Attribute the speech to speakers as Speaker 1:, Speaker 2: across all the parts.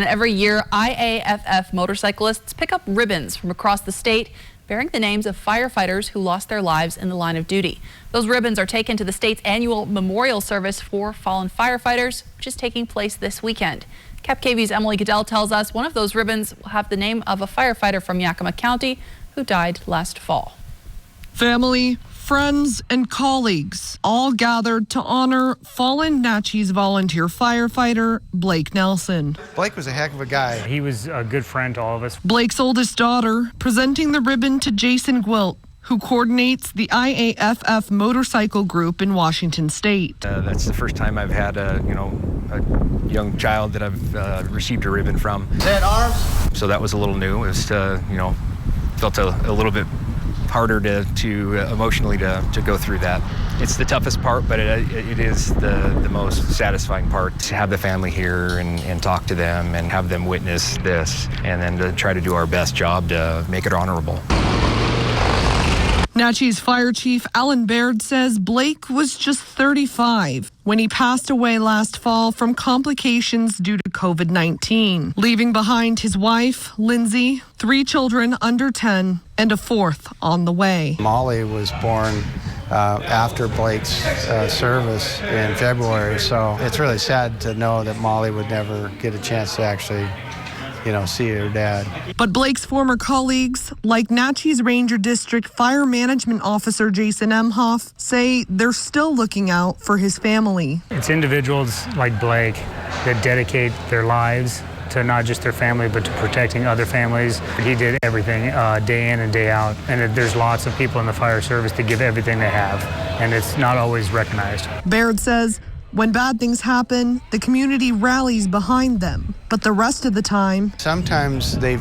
Speaker 1: Every year, IAFF motorcyclists pick up ribbons from across the state bearing the names of firefighters who lost their lives in the line of duty. Those ribbons are taken to the state's annual memorial service for fallen firefighters, which is taking place this weekend. KV's Emily Goodell tells us one of those ribbons will have the name of a firefighter from Yakima County who died last fall.
Speaker 2: Family, friends, and colleagues all gathered to honor fallen Naches volunteer firefighter Blake Nelson.
Speaker 3: Blake was a heck of a guy.
Speaker 4: He was a good friend to all of us.
Speaker 2: Blake's oldest daughter presenting the ribbon to Jason Gwilt, who coordinates the IAFF motorcycle group in Washington State.
Speaker 5: That's the first time I've had a young child that I've received a ribbon from.
Speaker 3: Set arms.
Speaker 5: So that was a little new. It was felt a little bit harder to emotionally to go through that. It's the toughest part, but it is the most satisfying part to have the family here and talk to them and have them witness this, and then to try to do our best job to make it honorable.
Speaker 2: Naches Fire Chief Alan Baird says Blake was just 35 when he passed away last fall from complications due to COVID-19, leaving behind his wife, Lindsay, 3 children under 10, and a 4th on the way.
Speaker 3: Molly was born after Blake's service in February, so it's really sad to know that Molly would never get a chance to actually see her dad.
Speaker 2: But Blake's former colleagues, like Naches Ranger District Fire Management Officer Jason Emhoff, say they're still looking out for his family.
Speaker 4: It's individuals like Blake that dedicate their lives to not just their family, but to protecting other families. He did everything day in and day out. And there's lots of people in the fire service that give everything they have, and it's not always recognized.
Speaker 2: Baird says when bad things happen, the community rallies behind them. But the rest of the time,
Speaker 3: sometimes they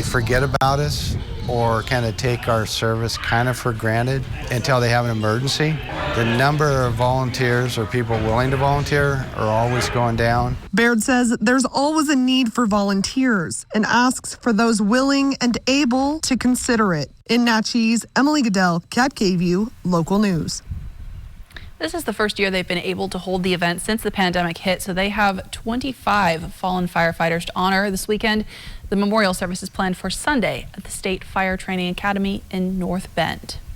Speaker 3: forget about us or kind of take our service kind of for granted until they have an emergency. The number of volunteers or people willing to volunteer are always going down.
Speaker 2: Baird says there's always a need for volunteers and asks for those willing and able to consider it. In Naches, Emily Goodell, KVU Local News.
Speaker 1: This is the first year they've been able to hold the event since the pandemic hit, so they have 25 fallen firefighters to honor this weekend. The memorial service is planned for Sunday at the State Fire Training Academy in North Bend.